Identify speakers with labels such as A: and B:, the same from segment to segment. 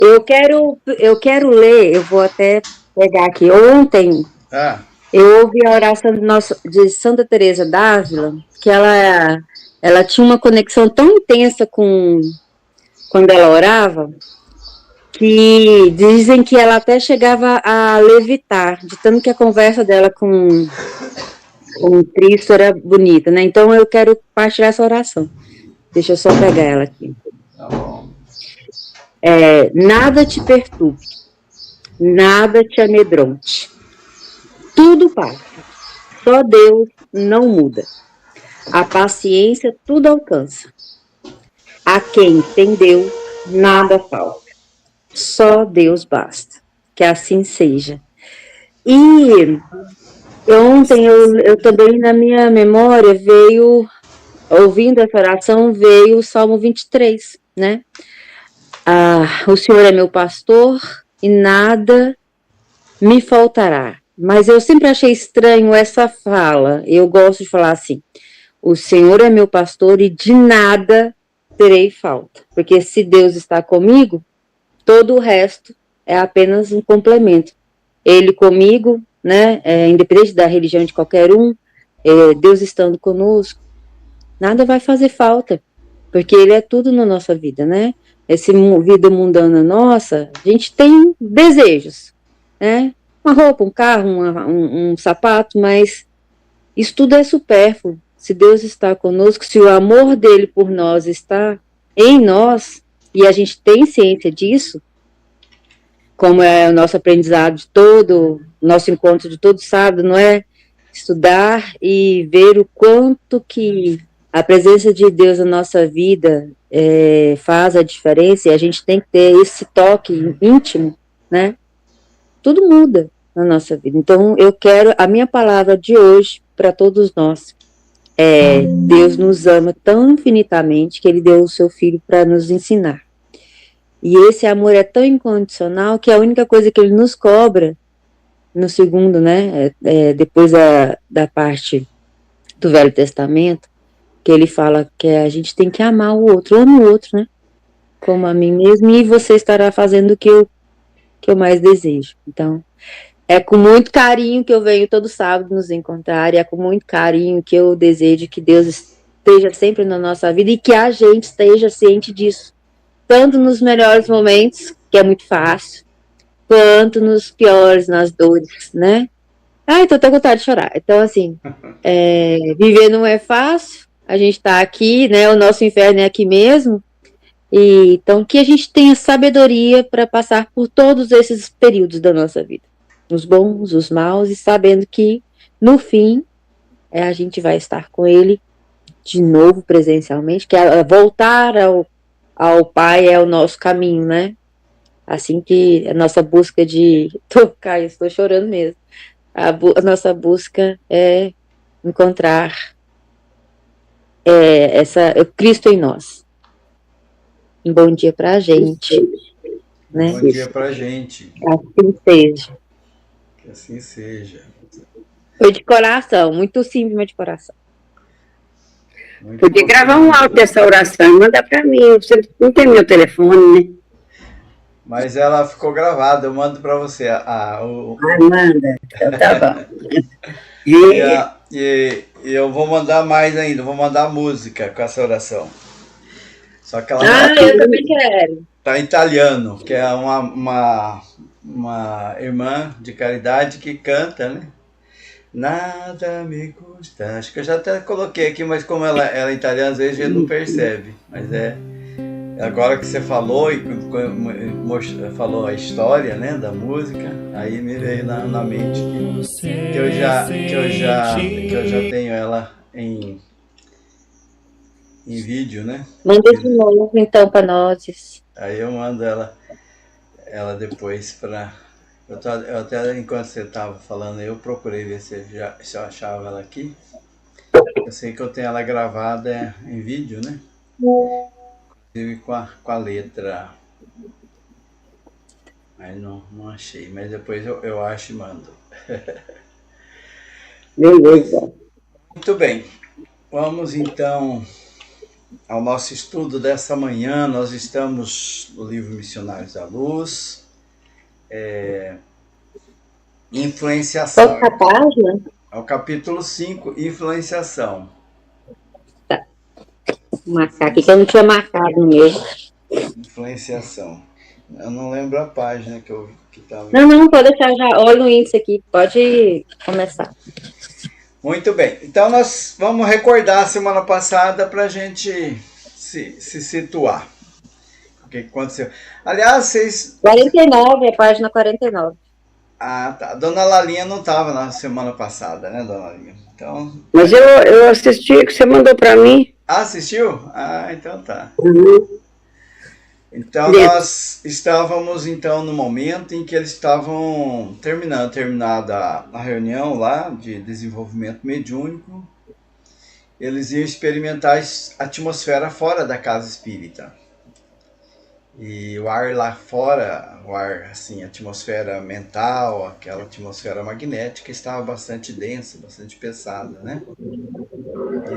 A: Eu quero ler, eu vou até pegar aqui. Ontem
B: Ah,
A: eu ouvi a oração de Santa Teresa d'Ávila, que ela tinha uma conexão tão intensa com quando ela orava, que dizem que ela até chegava a levitar, de tanto que a conversa dela com Cristo era bonita, né? Então eu quero partilhar essa oração. Deixa eu só pegar ela aqui.
B: tá bom.
A: Nada te perturbe, nada te amedronte. Tudo passa. Só Deus não muda. A paciência tudo alcança. A quem tem Deus, nada falta. Só Deus basta. Que assim seja. E ontem eu também, na minha memória, ouvindo essa oração, veio o Salmo 23, né? O Senhor é meu pastor e nada me faltará. Mas eu sempre achei estranho essa fala. Eu gosto de falar assim: o Senhor é meu pastor e de nada terei falta. Porque se Deus está comigo, todo o resto é apenas um complemento. Ele comigo, né? Independente da religião de qualquer um, Deus estando conosco, nada vai fazer falta. Porque Ele é tudo na nossa vida, né? Essa vida mundana nossa, a gente tem desejos, né? Uma roupa, um carro, um sapato, mas isso tudo é supérfluo. Se Deus está conosco, se o amor dele por nós está em nós, e a gente tem ciência disso, como é o nosso aprendizado de todo, nosso encontro de todo sábado, não é? Estudar e ver o quanto que a presença de Deus na nossa vida faz a diferença, e a gente tem que ter esse toque íntimo, né? Tudo muda na nossa vida. Então, a minha palavra de hoje para todos nós Deus nos ama tão infinitamente que Ele deu o seu Filho para nos ensinar. E esse amor é tão incondicional que a única coisa que Ele nos cobra no segundo, né, depois da parte do Velho Testamento, que Ele fala que a gente tem que amar o outro, ame o outro, né, como a mim mesmo, e você estará fazendo o que eu mais desejo. Então, é com muito carinho que eu venho todo sábado nos encontrar, e é com muito carinho que eu desejo que Deus esteja sempre na nossa vida e que a gente esteja ciente disso, tanto nos melhores momentos, que é muito fácil, quanto nos piores, nas dores, né? Ai, tô até com vontade de chorar. Então, assim, viver não é fácil, a gente tá aqui, né? O nosso inferno é aqui mesmo, e então que a gente tenha sabedoria para passar por todos esses períodos da nossa vida, os bons, os maus, e sabendo que no fim a gente vai estar com ele de novo presencialmente, que voltar ao Pai é o nosso caminho, né? Assim que a nossa busca de tocar, estou chorando mesmo. A nossa busca é encontrar Cristo em nós. Um bom dia para a gente, né?
B: Bom dia pra gente.
A: Assim seja.
B: Que assim seja.
A: Foi de coração, muito simples, mas de coração.
B: Muito
C: Podia gravar um áudio dessa oração e mandar para mim. Você não tem meu telefone, né?
B: Mas ela ficou gravada, eu mando pra você.
C: Manda. Então tá bom.
B: E eu vou mandar mais ainda, vou mandar música com essa oração. Só que ela
A: eu também quero.
B: tá em italiano, que é uma irmã de caridade que canta, né? Nada me custa. Acho que eu já até coloquei aqui, mas como ela é italiana, às vezes a gente não percebe. Mas agora que você falou e falou a história, né, da música, aí me veio na mente que eu já tenho ela em vídeo, né?
A: Manda de novo, então, para nós.
B: Aí eu mando ela depois para. Eu até enquanto você estava falando, eu procurei ver se eu achava ela aqui. Eu sei que eu tenho ela gravada em vídeo, né? Inclusive com a letra. Mas não achei. Mas depois eu acho e mando.
C: Beleza.
B: Muito bem. Vamos então ao nosso estudo dessa manhã. Nós estamos no livro Missionários da Luz, Influenciação.
A: Qual a página?
B: É o capítulo 5, Influenciação.
A: Vou marcar aqui, que eu não tinha marcado mesmo.
B: Influenciação. Eu não lembro a página que estava.
A: Não, pode deixar já. Olha o índice aqui, pode começar.
B: Muito bem. Então nós vamos recordar a semana passada para a gente se situar. O que aconteceu? Aliás, vocês...
A: 49, a página 49.
B: Ah, tá. Dona Lalinha não estava na semana passada, né, Dona Lalinha? Então...
C: Mas eu assisti o que você mandou para mim.
B: Ah, assistiu? Ah, então tá.
C: Uhum.
B: Então nós estávamos então no momento em que eles estavam terminada a reunião lá de desenvolvimento mediúnico, eles iam experimentar a atmosfera fora da casa espírita. E o ar lá fora, o ar assim, a atmosfera mental, aquela atmosfera magnética estava bastante densa, bastante pesada, né?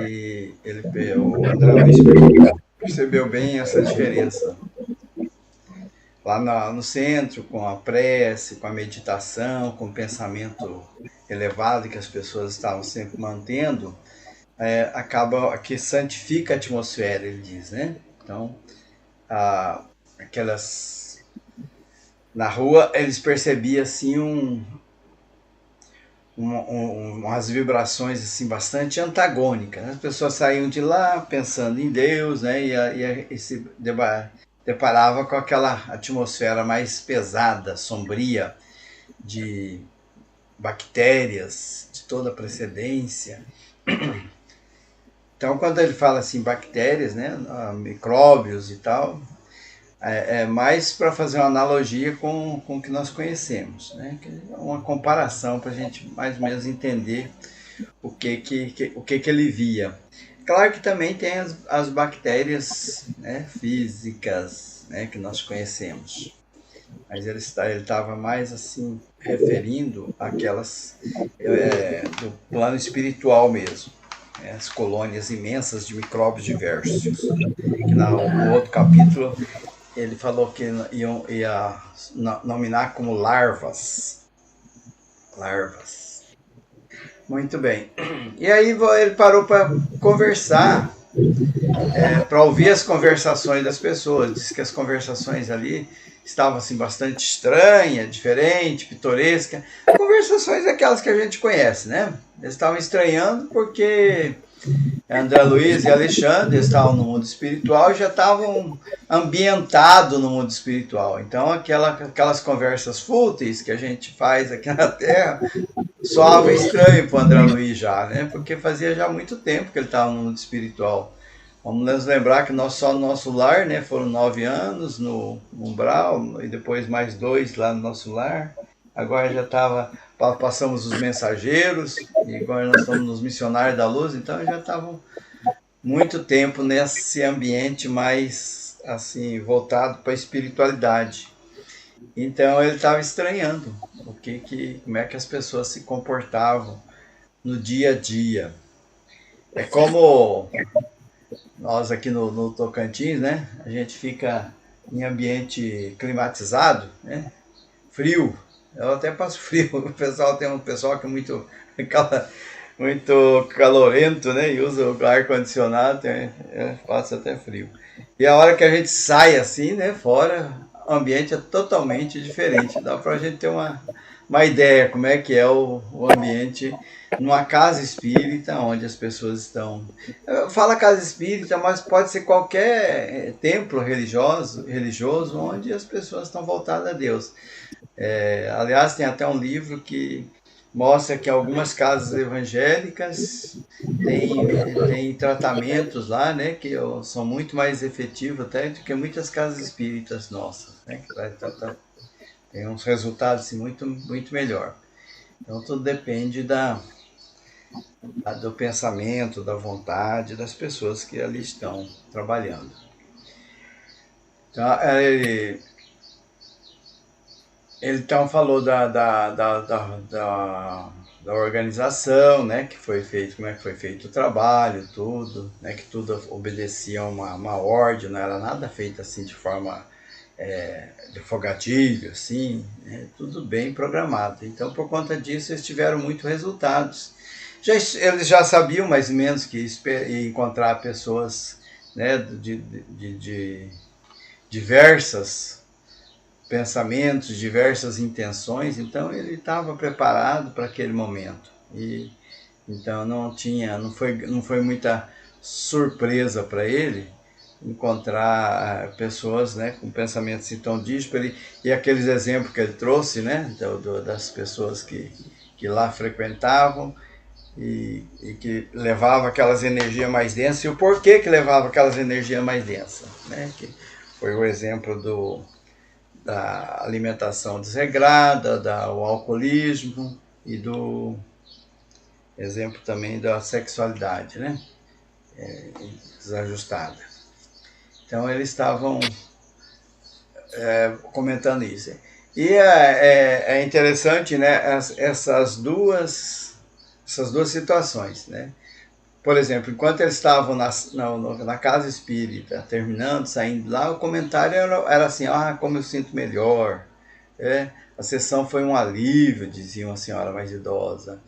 B: E o André Luiz percebeu bem essa diferença. Lá no centro, com a prece, com a meditação, com o pensamento elevado que as pessoas estavam sempre mantendo, acaba que santifica a atmosfera, ele diz, né? Então, na rua eles percebiam assim umas vibrações assim bastante antagônicas, né? As pessoas saíam de lá pensando em Deus, né? E se deparava com aquela atmosfera mais pesada, sombria, de bactérias de toda a precedência. Então, quando ele fala assim, bactérias, né, micróbios e tal, é mais para fazer uma analogia com o que nós conhecemos, né? Uma comparação para a gente mais ou menos entender o que ele via. Claro que também tem as bactérias, né, físicas, né, que nós conhecemos, mas ele estava mais assim referindo àquelas do plano espiritual mesmo, né, as colônias imensas de micróbios diversos, que no outro capítulo ele falou que ia nominar como larvas. Muito bem. E aí ele parou para conversar, para ouvir as conversações das pessoas. Diz que as conversações ali estavam assim, bastante estranhas, diferentes, pitorescas. Conversações aquelas que a gente conhece, né? Eles estavam estranhando porque André Luiz e Alexandre estavam no mundo espiritual e já estavam ambientados no mundo espiritual. Então aquelas conversas fúteis que a gente faz aqui na Terra soava estranho para o André Luiz já, né? Porque fazia já muito tempo que ele estava no mundo espiritual. Vamos nos lembrar que só no nosso lar, né, foram 9 anos no umbral e depois mais 2 lá no nosso lar. Agora já passamos os mensageiros e agora nós estamos nos missionários da luz, então já estavam muito tempo nesse ambiente mais assim voltado para a espiritualidade. Então ele estava estranhando como é que as pessoas se comportavam no dia a dia. É como nós aqui no Tocantins, né? A gente fica em ambiente climatizado, né? Frio. Eu até passo frio. Tem um pessoal que é muito calorento, né? E usa o ar-condicionado, passa até frio. E a hora que a gente sai assim, né? Fora, o ambiente é totalmente diferente. Dá pra gente ter uma ideia como é que é o ambiente numa casa espírita, onde as pessoas estão... Fala casa espírita, mas pode ser qualquer templo religioso onde as pessoas estão voltadas a Deus. Aliás, tem até um livro que mostra que algumas casas evangélicas têm tratamentos lá, né, que são muito mais efetivos até do que muitas casas espíritas nossas, né, que tem uns resultados assim, muito, muito melhor. Então tudo depende do pensamento, da vontade das pessoas que ali estão trabalhando. Então, ele então falou da organização, né, que foi feito, como é que foi feito o trabalho, tudo, né, que tudo obedecia a uma ordem, não era nada feito assim de forma de fogatilho, assim, né, tudo bem programado. Então, por conta disso, eles tiveram muitos resultados. Eles já sabiam mais ou menos que encontrar pessoas, né, de diversas pensamentos, diversas intenções, então ele estava preparado para aquele momento. E então não foi muita surpresa para ele encontrar pessoas, né, com pensamentos tão díspares, e aqueles exemplos que ele trouxe, né, das pessoas que lá frequentavam e que levavam aquelas energias mais densas, e o porquê que levava aquelas energias mais densas, né, que foi o exemplo da alimentação desregrada, o alcoolismo e do exemplo também da sexualidade, né, desajustada. Então eles estavam comentando isso. E é interessante, né, essas duas situações, né? Por exemplo, enquanto eles estavam na casa espírita, terminando, saindo lá, o comentário era assim, como eu sinto melhor. A sessão foi um alívio, dizia uma senhora mais idosa.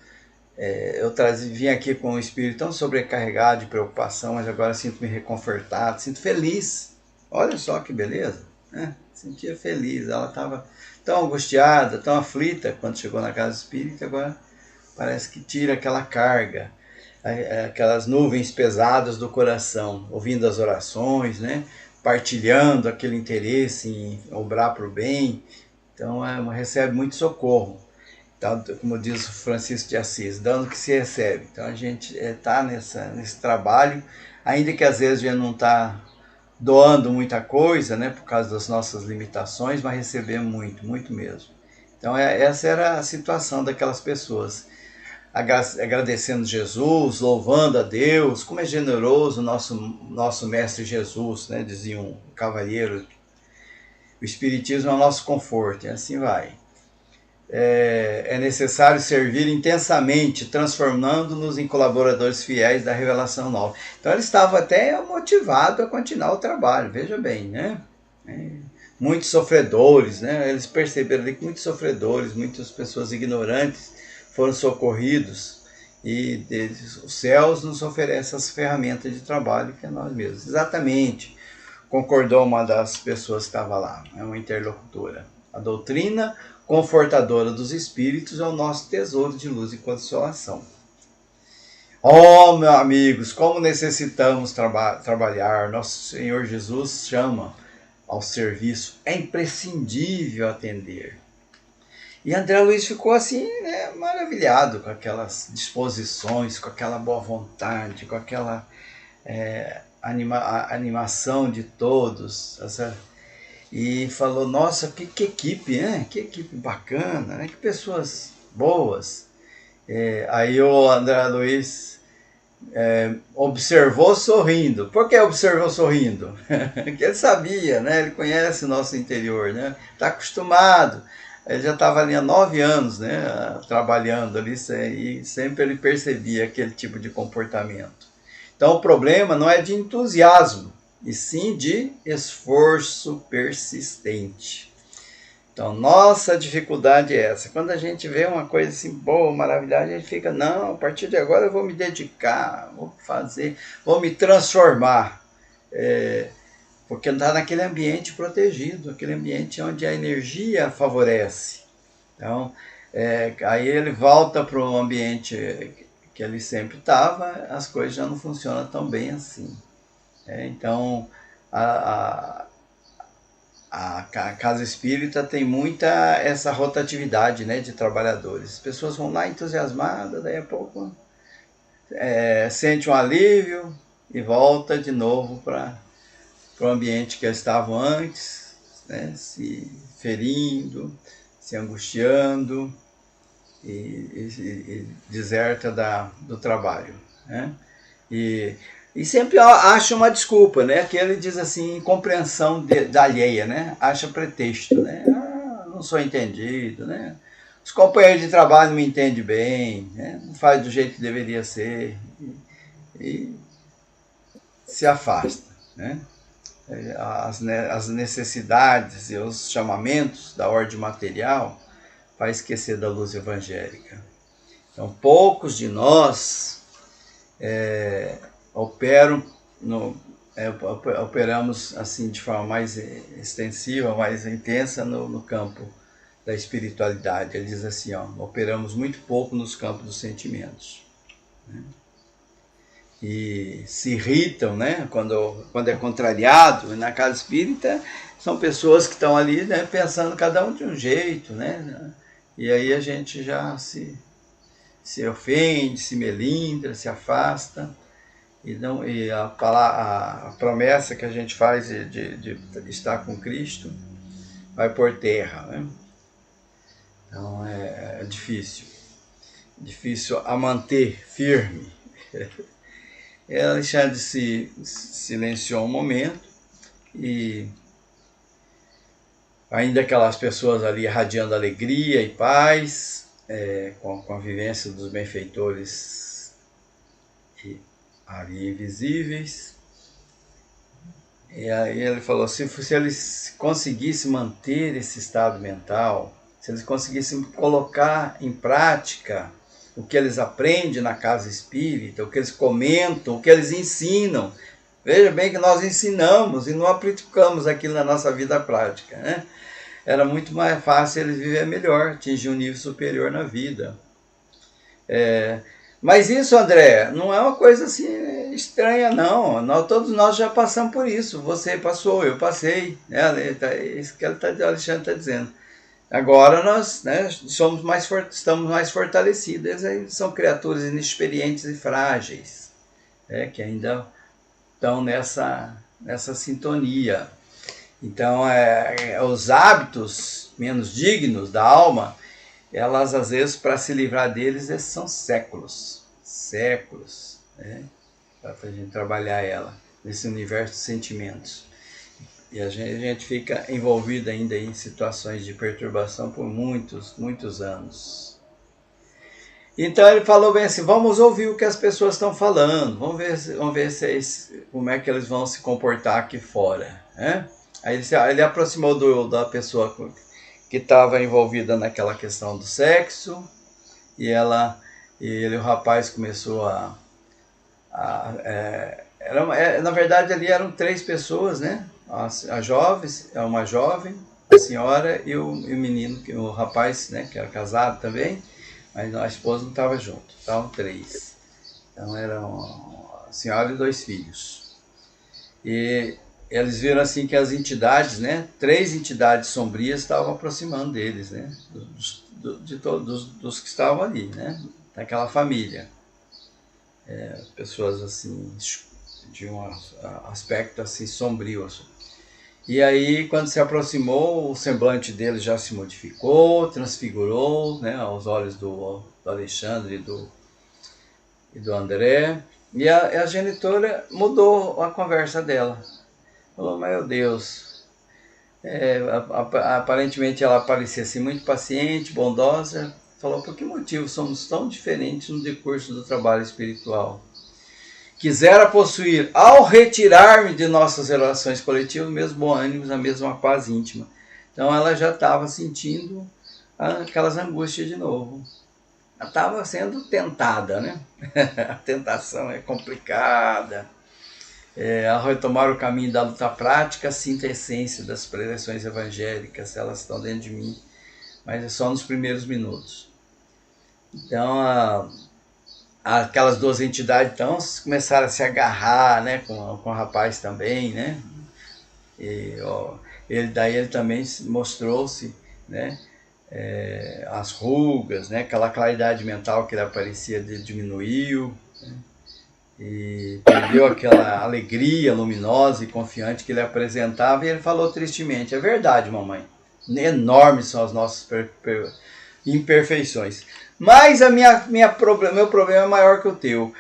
B: Eu vim aqui com um espírito tão sobrecarregado de preocupação, mas agora sinto-me reconfortado, sinto feliz. Olha só que beleza, né? Sentia feliz. Ela estava tão angustiada, tão aflita quando chegou na casa espírita, agora parece que tira aquela carga, aquelas nuvens pesadas do coração, ouvindo as orações, né? Partilhando aquele interesse em obrar para o bem. Então recebe muito socorro. Então, como diz o Francisco de Assis, dando que se recebe. Então a gente está nesse trabalho, ainda que às vezes a gente não está doando muita coisa, né, por causa das nossas limitações, mas recebemos muito, muito mesmo. Então essa era a situação daquelas pessoas, agradecendo Jesus, louvando a Deus, como é generoso o nosso Mestre Jesus, né, dizia um cavalheiro, o Espiritismo é o nosso conforto, e assim vai. É necessário servir intensamente, transformando-nos em colaboradores fiéis da revelação nova. Então ele estava até motivado a continuar o trabalho, veja bem, né? Muitos sofredores, né? Eles perceberam ali que muitos sofredores, muitas pessoas ignorantes foram socorridos, e os céus nos oferecem as ferramentas de trabalho que é nós mesmos. Exatamente, concordou uma das pessoas que estava lá, uma interlocutora. A doutrina confortadora dos espíritos é o nosso tesouro de luz e consolação. Meus amigos, como necessitamos trabalhar. Nosso Senhor Jesus chama ao serviço. É imprescindível atender. E André Luiz ficou assim, né, maravilhado com aquelas disposições, com aquela boa vontade, com aquela animação de todos, e falou, nossa, que equipe, né? Que equipe bacana, né? Que pessoas boas. Aí o André Luiz observou sorrindo. Por que observou sorrindo? Porque ele sabia, né? Ele conhece o nosso interior, né? Está acostumado. Ele já estava ali há 9 anos, né? Trabalhando ali, e sempre ele percebia aquele tipo de comportamento. Então o problema não é de entusiasmo, e sim de esforço persistente. Então, nossa dificuldade é essa. Quando a gente vê uma coisa assim boa, maravilhosa, a gente fica, não, a partir de agora eu vou me dedicar, vou fazer, vou me transformar. Porque está naquele ambiente protegido, aquele ambiente onde a energia favorece. Então, aí ele volta para o ambiente que ele sempre estava, as coisas já não funcionam tão bem assim. Então, a casa espírita tem muita essa rotatividade, né, de trabalhadores. As pessoas vão lá entusiasmadas, daí a pouco sente um alívio e volta de novo para o ambiente que eles estavam antes, né, se ferindo, se angustiando e deserta do trabalho, né? E sempre acha uma desculpa, né? Que ele diz assim, incompreensão da alheia, né? Acha pretexto, né? Não sou entendido, né? os companheiros de trabalho não me entendem bem, né? Não faz do jeito que deveria ser, e se afasta, né? As necessidades e os chamamentos da ordem material vai esquecer da luz evangélica. Então, poucos de nós operamos assim de forma mais extensiva, mais intensa no campo da espiritualidade. Ele diz assim, operamos muito pouco nos campos dos sentimentos, né? E se irritam, né, quando é contrariado. Na casa espírita são pessoas que estão ali, né, pensando cada um de um jeito, né, e aí a gente já se ofende, se melindra, se afasta, e a promessa que a gente faz de estar com Cristo vai por terra, né? Então é difícil a manter firme. E Alexandre se silenciou um momento, e ainda aquelas pessoas ali irradiando alegria e paz, com a vivência dos benfeitores ali invisíveis. E aí ele falou, se eles conseguissem manter esse estado mental, se eles conseguissem colocar em prática o que eles aprendem na casa espírita, o que eles comentam, o que eles ensinam. Veja bem que nós ensinamos e não aplicamos aquilo na nossa vida prática, né? Era muito mais fácil eles viver melhor, atingir um nível superior na vida. Mas isso, André, não é uma coisa assim estranha, não. Todos nós já passamos por isso. Você passou, eu passei, né? Isso que o Alexandre está dizendo. Agora nós, né, estamos mais fortalecidos. Eles são criaturas inexperientes e frágeis, né, que ainda estão nessa sintonia. Então, os hábitos menos dignos da alma, elas às vezes, para se livrar deles, são séculos, né, para a gente trabalhar ela nesse universo de sentimentos. E a gente fica envolvido ainda em situações de perturbação por muitos anos. Então ele falou bem assim, vamos ouvir o que as pessoas estão falando, vamos ver como é que eles vão se comportar aqui fora, né? Aí ele aproximou da pessoa que estava envolvida naquela questão do sexo, e o rapaz começou na verdade ali eram 3 pessoas, né? Uma jovem, a senhora e o menino, o rapaz, né, que era casado também, mas a esposa não estava junto, estavam 3. Então eram a senhora e 2 filhos. E eles viram assim que as entidades, né, 3 entidades sombrias estavam aproximando deles, né, de todos dos que estavam ali, né, daquela família. Pessoas assim de um aspecto assim sombrio. E aí, quando se aproximou, o semblante dele já se modificou, transfigurou, né, aos olhos do Alexandre e do André. E a genitora mudou a conversa dela. Falou, meu Deus, aparentemente ela parecia assim, muito paciente, bondosa. Falou, por que motivo somos tão diferentes no decurso do trabalho espiritual? Quisera possuir, ao retirar-me de nossas relações coletivas, o mesmo ânimo, a mesma paz íntima. Então ela já estava sentindo aquelas angústias de novo. Ela estava sendo tentada, né? A tentação é complicada. Ao retomar o caminho da luta prática, sinto a essência das preleções evangélicas, elas estão dentro de mim, mas é só nos primeiros minutos. Então, aquelas 2 entidades então começaram a se agarrar, né, com o rapaz também, né, e ele também mostrou-se, né, as rugas, né, aquela claridade mental que ele aparecia diminuiu, né, e perdeu aquela alegria luminosa e confiante que ele apresentava, e ele falou tristemente, é verdade, mamãe, enormes são as nossas imperfeições, mas meu problema é maior que o teu.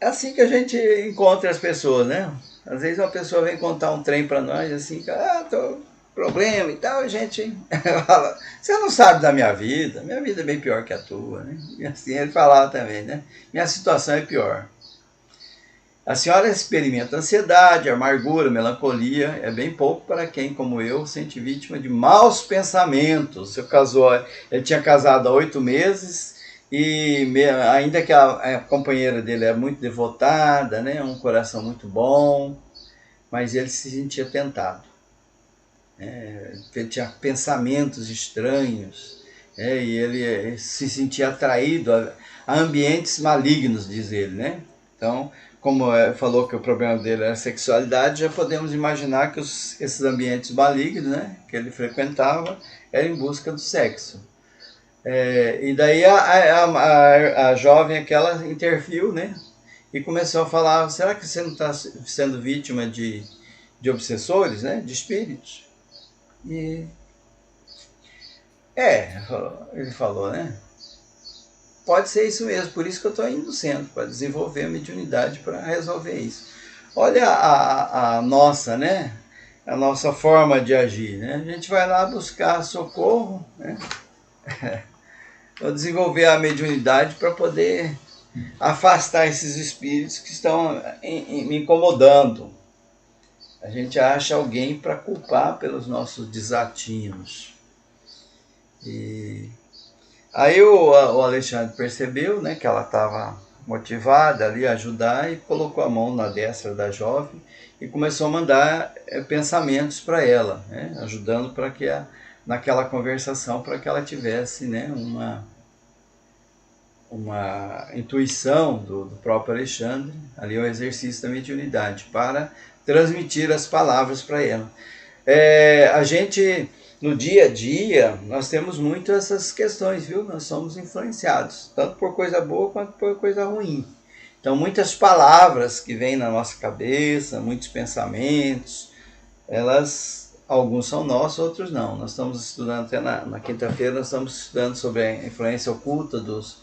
B: É assim que a gente encontra as pessoas, né? Às vezes uma pessoa vem contar um trem para nós, assim, tô problema e tal, a gente fala, você não sabe da minha vida é bem pior que a tua, né? E assim ele falava também, né? Minha situação é pior. A senhora experimenta ansiedade, amargura, melancolia, é bem pouco para quem, como eu, sente vítima de maus pensamentos. Ele tinha casado há 8 meses e ainda que a companheira dele era muito devotada, né? Um coração muito bom, mas ele se sentia tentado. Ele tinha pensamentos estranhos, e ele se sentia atraído a ambientes malignos, diz ele, né? Então, como falou que o problema dele era a sexualidade, já podemos imaginar que esses ambientes malignos, né, que ele frequentava, eram em busca do sexo. E daí a jovem aquela interviu, né, e começou a falar, será que você não está sendo vítima de obsessores, né, de espíritos? E ele falou, né? Pode ser isso mesmo, por isso que eu estou indo no centro, para desenvolver a mediunidade para resolver isso. Olha a nossa, né? A nossa forma de agir, né? A gente vai lá buscar socorro, né? Para desenvolver a mediunidade para poder afastar esses espíritos que estão me incomodando. A gente acha alguém para culpar pelos nossos desatinos. E aí o Alexandre percebeu, né, que ela estava motivada ali a ajudar e colocou a mão na destra da jovem e começou a mandar pensamentos para ela, né, ajudando para que naquela conversação para que ela tivesse, né, uma intuição do próprio Alexandre, ali o exercício da mediunidade, para transmitir as palavras para ela. A gente, no dia a dia, nós temos muito essas questões, viu? Nós somos influenciados, tanto por coisa boa quanto por coisa ruim. Então, muitas palavras que vêm na nossa cabeça, muitos pensamentos, alguns são nossos, outros não. Nós estamos estudando, até na quinta-feira, nós estamos estudando sobre a influência oculta dos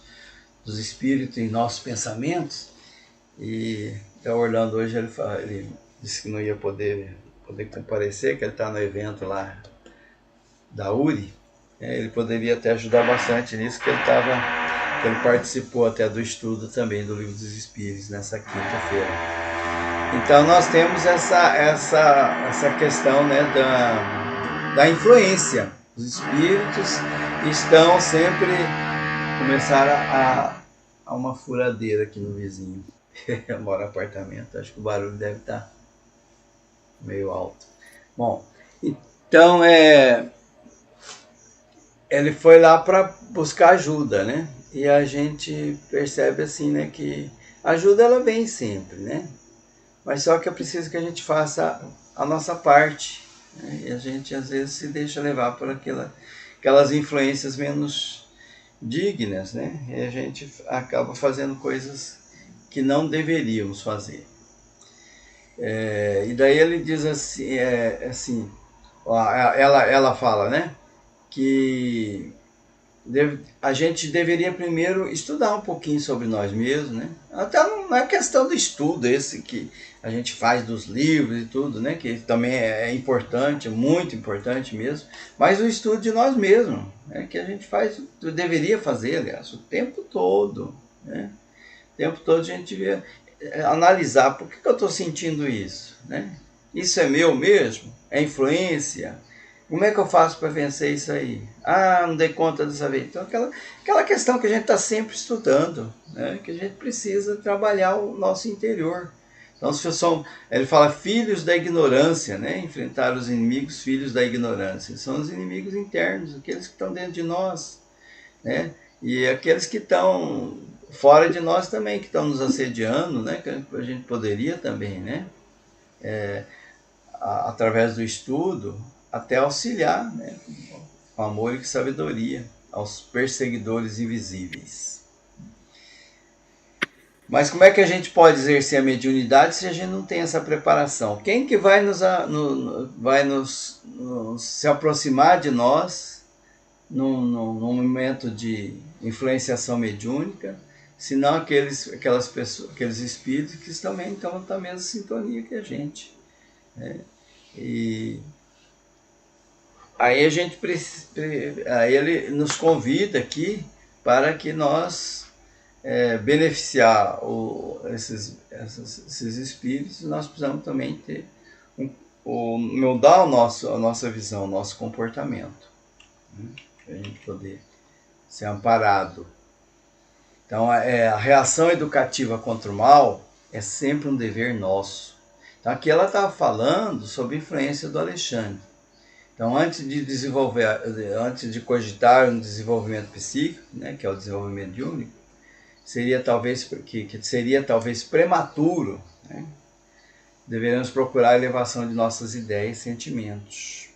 B: espíritos em nossos pensamentos. E até o Orlando hoje, ele disse que não ia poder comparecer, que ele está no evento lá da URI, ele poderia até ajudar bastante nisso, que ele participou até do estudo também do Livro dos Espíritos nessa quinta-feira. Então nós temos essa questão, né, da influência. Os espíritos estão sempre, começaram a uma furadeira aqui no vizinho. Eu moro em apartamento, acho que o barulho deve estar meio alto. Bom, então ele foi lá para buscar ajuda, né? E a gente percebe assim, né, que a ajuda ela vem sempre, né? Mas só que é preciso que a gente faça a nossa parte, né? E a gente às vezes se deixa levar por aquelas influências menos dignas, né? E a gente acaba fazendo coisas que não deveríamos fazer. E daí ele diz assim, ela fala, né, que a gente deveria primeiro estudar um pouquinho sobre nós mesmos, né? Até não é questão do estudo esse que a gente faz dos livros e tudo, né? Que também é importante, muito importante mesmo, mas o estudo de nós mesmos, né? Que a gente deveria fazer, aliás, o tempo todo, né? O tempo todo a gente devia analisar por que eu estou sentindo isso, né? Isso é meu mesmo? É influência? Como é que eu faço para vencer isso aí? Não dei conta dessa vez. Então, aquela questão que a gente está sempre estudando, né? Que a gente precisa trabalhar o nosso interior. Então, ele fala filhos da ignorância, né? Enfrentar os inimigos, filhos da ignorância. São os inimigos internos, aqueles que estão dentro de nós, né? E aqueles que estão fora de nós também, que estão nos assediando, né? Que a gente poderia também, né? Através do estudo, até auxiliar, né, com amor e com sabedoria aos perseguidores invisíveis. Mas como é que a gente pode exercer a mediunidade se a gente não tem essa preparação? Quem que vai se aproximar de nós num momento de influenciação mediúnica, senão aquelas pessoas, aqueles espíritos que também estão na mesma sintonia que a gente, né? E Aí a gente aí ele nos convida aqui para que nós beneficiar esses espíritos, nós precisamos também ter mudar a nossa visão, o nosso comportamento, né? Para a gente poder ser amparado. Então, a reação educativa contra o mal é sempre um dever nosso. Então, aqui ela estava falando sobre a influência do Alexandre. Então, antes de cogitar um desenvolvimento psíquico, né, que é o desenvolvimento mediúnico, seria talvez prematuro, né? Deveremos procurar a elevação de nossas ideias e sentimentos.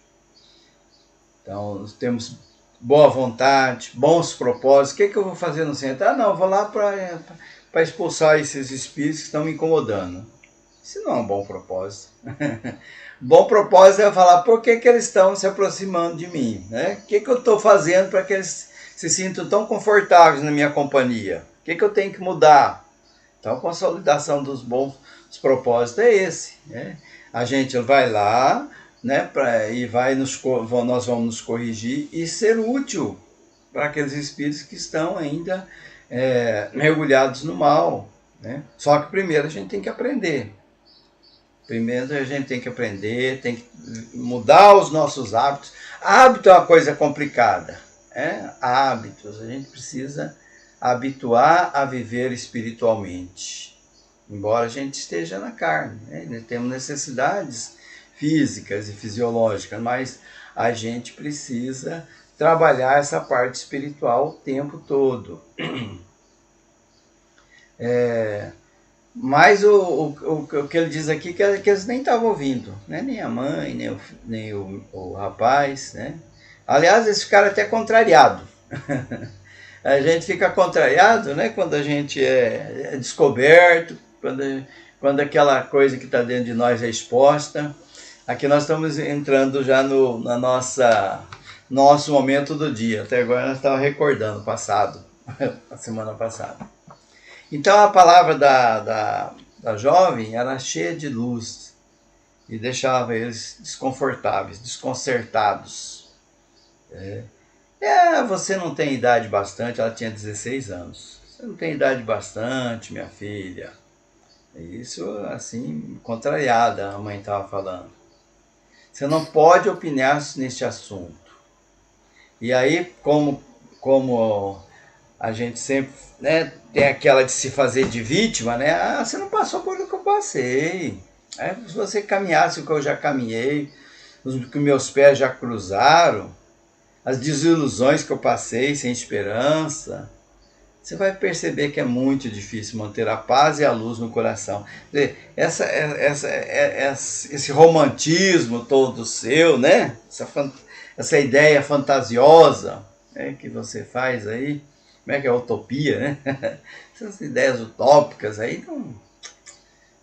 B: Então, nós temos boa vontade, bons propósitos. O que eu vou fazer no centro? Não, vou lá para expulsar esses espíritos que estão me incomodando. Isso não é um bom propósito. Bom propósito é falar por que eles estão se aproximando de mim, né? O que eu estou fazendo para que eles se sintam tão confortáveis na minha companhia? O que eu tenho que mudar? Então, a consolidação dos bons propósitos é esse, né? A gente vai lá, né, nós vamos nos corrigir e ser útil para aqueles espíritos que estão ainda mergulhados no mal, né? Só que primeiro a gente tem que aprender. Primeiro a gente tem que aprender, tem que mudar os nossos hábitos. Hábito é uma coisa complicada, né? Hábitos, a gente precisa habituar a viver espiritualmente. Embora a gente esteja na carne, né? Temos necessidades físicas e fisiológicas, mas a gente precisa trabalhar essa parte espiritual o tempo todo. Mas o que ele diz aqui que eles nem estavam ouvindo, né? Nem a mãe, nem o rapaz, né? Aliás, eles ficaram até contrariados. A gente fica contrariado, né, quando a gente é descoberto, quando aquela coisa que está dentro de nós é exposta. Aqui nós estamos entrando já na nosso momento do dia. Até agora nós estávamos recordando o passado, a semana passada. Então a palavra da jovem era cheia de luz e deixava eles desconfortáveis, desconcertados. Você não tem idade bastante, ela tinha 16 anos. Você não tem idade bastante, minha filha. Isso, assim, contrariada, a mãe estava falando. Você não pode opinar neste assunto. E aí, como a gente sempre, né, tem aquela de se fazer de vítima, né? Você não passou por o que eu passei. Se você caminhasse o que eu já caminhei, o que meus pés já cruzaram, as desilusões que eu passei sem esperança, você vai perceber que é muito difícil manter a paz e a luz no coração. Esse romantismo todo seu, né? Essa ideia fantasiosa, né, que você faz aí, como é que é a utopia, né? Essas ideias utópicas aí, não...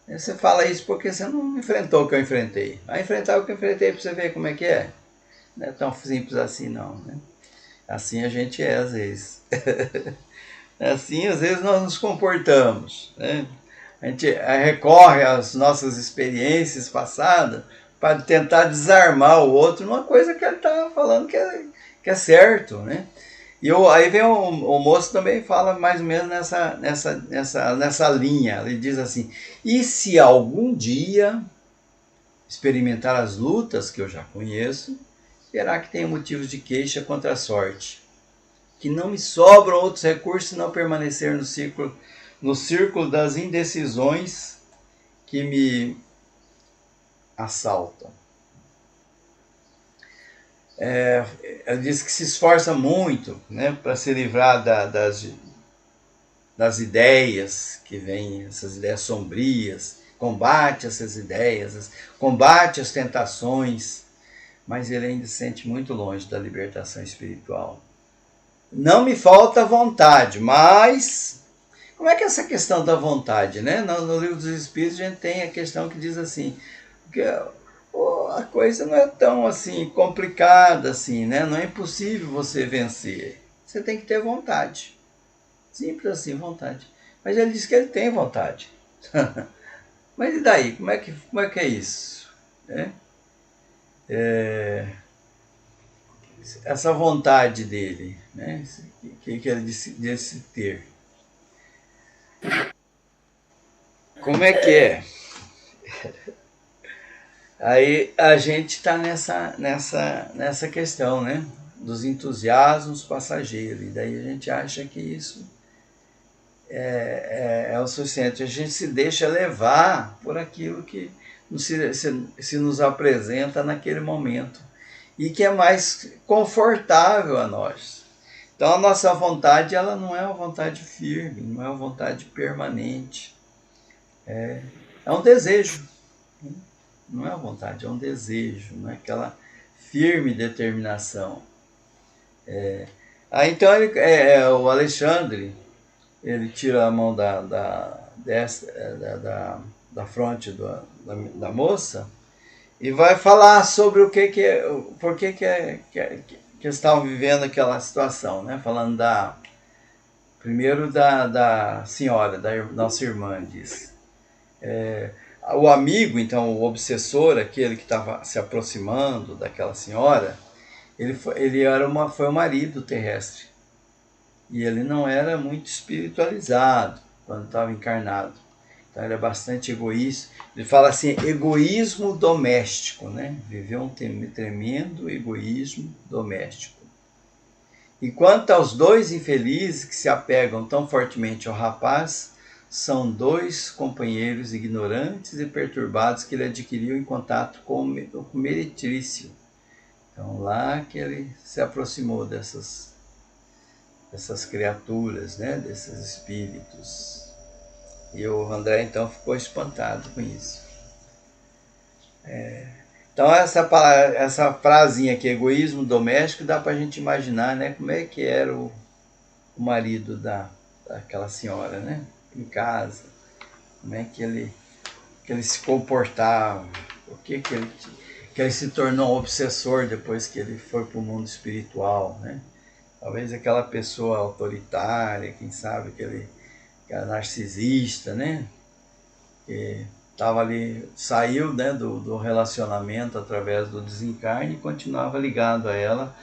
B: Você fala isso porque você não enfrentou o que eu enfrentei. Vai enfrentar o que eu enfrentei para você ver como é que é. Não é tão simples assim, não, né? Assim a gente é, às vezes. Assim, às vezes, nós nos comportamos, né? A gente recorre às nossas experiências passadas para tentar desarmar o outro numa coisa que ele está falando que é certo, né? E aí vem o moço também fala mais ou menos nessa linha. Ele diz assim: e se algum dia experimentar as lutas que eu já conheço, será que tenho motivos de queixa contra a sorte? Que não me sobram outros recursos senão permanecer no círculo das indecisões que me assaltam. Ela diz que se esforça muito, né, para se livrar das ideias que vêm, essas ideias sombrias, combate essas ideias, combate as tentações, mas ele ainda se sente muito longe da libertação espiritual. Não me falta vontade, mas como é que é essa questão da vontade, né? No Livro dos Espíritos a gente tem a questão que diz assim, que a coisa não é tão assim complicada assim, né? Não é impossível você vencer. Você tem que ter vontade. Simples assim, vontade. Mas ele diz que ele tem vontade. Mas e daí? Como é que é isso? essa vontade dele, né? Que ele disse ter. Como é que é? Aí a gente está nessa questão, né? Dos entusiasmos passageiros. E daí a gente acha que isso é o suficiente. A gente se deixa levar por aquilo que se nos apresenta naquele momento e que é mais confortável a nós. Então a nossa vontade, ela não é uma vontade firme, não é uma vontade permanente. É um desejo. Não é uma vontade, é um desejo, não é aquela firme determinação. Então o Alexandre, ele tira a mão da fronte da moça e vai falar sobre por que estavam vivendo aquela situação, né? Falando primeiro da senhora, da nossa irmã, diz. O amigo, então, o obsessor, aquele que estava se aproximando daquela senhora, ele foi um marido terrestre. E ele não era muito espiritualizado quando estava encarnado. Então ele é bastante egoísta. Ele fala assim, egoísmo doméstico, né? Viveu um tremendo egoísmo doméstico. E quanto aos dois infelizes que se apegam tão fortemente ao rapaz, são dois companheiros ignorantes e perturbados que ele adquiriu em contato com o meretrício. Então lá que ele se aproximou dessas criaturas, né? Desses espíritos. E o André então ficou espantado com isso. Então essa frasinha aqui, egoísmo doméstico, dá para a gente imaginar, né? Como é que era o marido daquela senhora, né? Em casa, como é que ele se comportava, por que ele se tornou um obsessor depois que ele foi para o mundo espiritual, né? Talvez aquela pessoa autoritária, quem sabe que era narcisista, né? Que estava ali, saiu, né, do relacionamento através do desencarne e continuava ligado a ela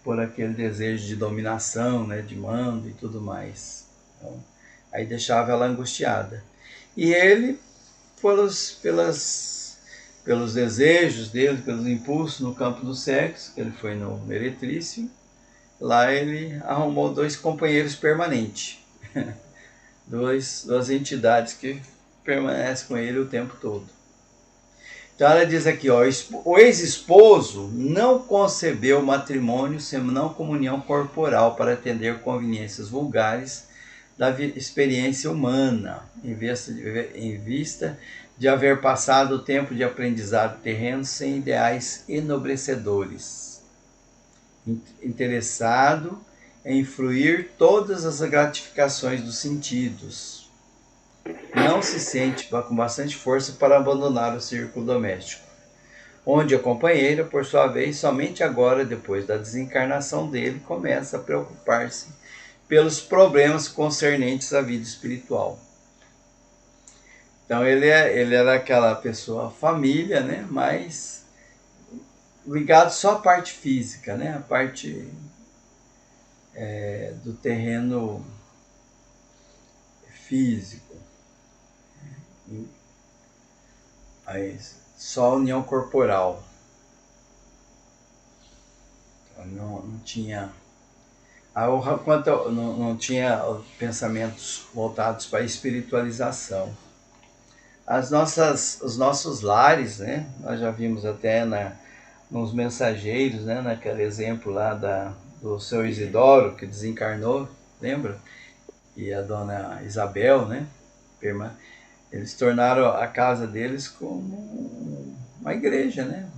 B: por aquele desejo de dominação, né, de mando e tudo mais. Então, aí deixava ela angustiada. E ele, pelos desejos dele, pelos impulsos no campo do sexo, que ele foi no meretrício, lá ele arrumou dois companheiros permanentes. Duas entidades que permanecem com ele o tempo todo. Então ela diz aqui, ó, o ex-esposo não concebeu o matrimônio senão comunhão corporal para atender conveniências vulgares da experiência humana, em vista de haver passado o tempo de aprendizado terreno sem ideais enobrecedores. Interessado em fruir todas as gratificações dos sentidos. Não se sente com bastante força para abandonar o círculo doméstico, onde a companheira, por sua vez, somente agora, depois da desencarnação dele, começa a preocupar-se pelos problemas concernentes à vida espiritual. Então ele era aquela pessoa família, né, mas ligado só à parte física, né, a parte do terreno físico. Aí, só a união corporal. Então, não tinha... não tinha pensamentos voltados para a espiritualização. Os nossos lares, né? Nós já vimos até nos mensageiros, né? Naquele exemplo lá do seu Isidoro, que desencarnou, lembra? E a dona Isabel, né? Eles tornaram a casa deles como uma igreja, né?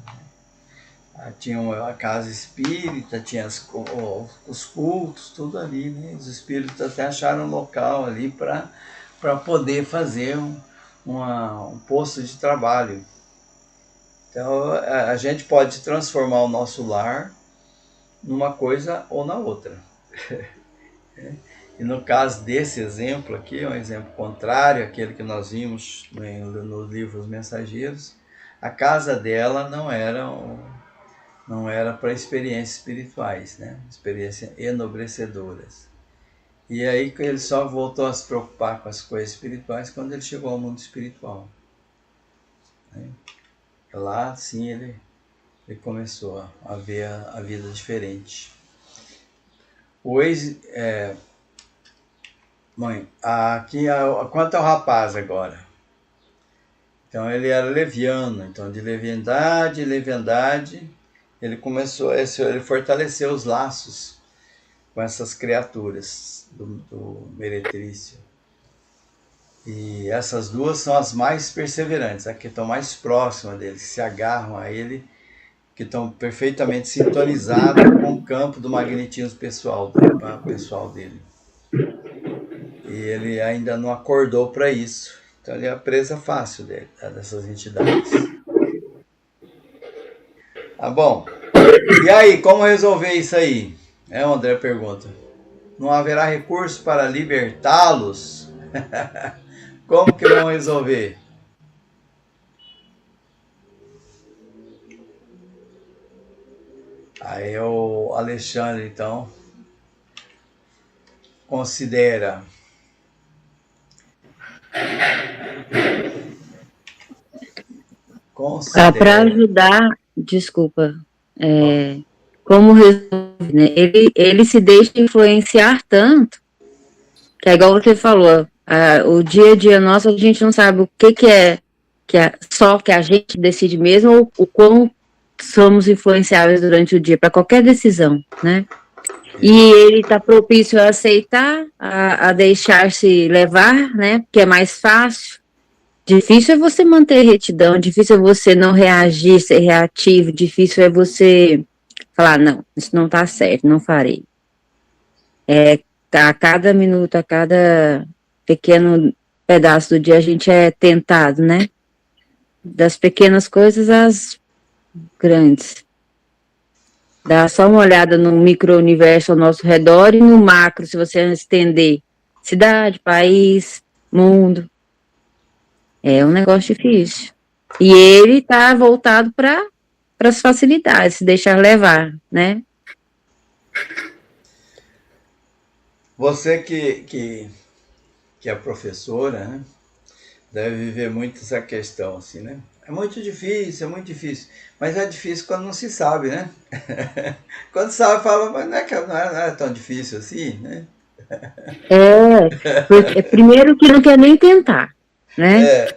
B: Tinha a casa espírita, tinha os cultos, tudo ali, né? Os espíritos até acharam um local ali para poder fazer um posto de trabalho. Então a gente pode transformar o nosso lar numa coisa ou na outra. E no caso desse exemplo aqui, um exemplo contrário àquele que nós vimos no livro Os Mensageiros, a casa dela não era não era para experiências espirituais, né? Experiências enobrecedoras. E aí ele só voltou a se preocupar com as coisas espirituais quando ele chegou ao mundo espiritual. Né? Lá, sim, ele começou a ver a vida diferente. Mãe, aqui, quanto ao rapaz agora? Então ele era leviano, então de leviandade, ele começou, ele fortaleceu os laços com essas criaturas do meretrício. E essas duas são as mais perseverantes, as que estão mais próximas dele, que se agarram a ele, que estão perfeitamente sintonizadas com o campo do magnetismo pessoal dele. E ele ainda não acordou para isso. Então ele é a presa fácil dessas entidades. Tá bom. E aí, como resolver isso aí? O André pergunta. Não haverá recurso para libertá-los? Como que vão resolver? Aí o Alexandre, então, considera.
A: Para ajudar, desculpa, como resolver, né? Ele se deixa influenciar tanto, que é igual você falou, o dia a dia nosso, a gente não sabe o que é só que a gente decide mesmo, ou o quão somos influenciáveis durante o dia, para qualquer decisão, né? E ele está propício a aceitar, a deixar-se levar, né? Porque é mais fácil. Difícil é você manter retidão, difícil é você não reagir, ser reativo, difícil é você falar, não, isso não está certo, não farei. A cada minuto, a cada pequeno pedaço do dia, a gente é tentado, né? Das pequenas coisas às grandes. Dá só uma olhada no micro-universo ao nosso redor e no macro, se você estender cidade, país, mundo. É um negócio difícil. E ele está voltado para as facilidades, se deixar levar, né?
B: Você que é professora, né? Deve viver muito essa questão, assim, né? É muito difícil. Mas é difícil quando não se sabe, né? Quando sabe, fala, mas não é tão difícil assim, né?
A: Porque, primeiro que não quer nem tentar, né?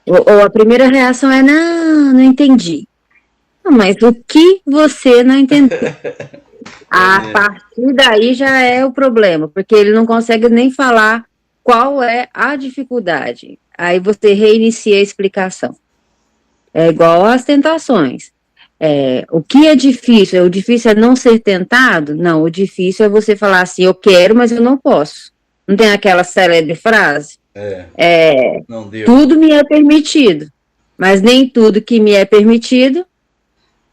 A: Ou a primeira reação é, não entendi. Não, mas o que você não entendeu? A partir daí já é o problema, porque ele não consegue nem falar qual é a dificuldade. Aí você reinicia a explicação. É igual às tentações. O que é difícil? O difícil é não ser tentado? Não, o difícil é você falar assim, eu quero, mas eu não posso. Não tem aquela célebre frase?
B: Não deu.
A: Tudo me é permitido, mas nem tudo que me é permitido,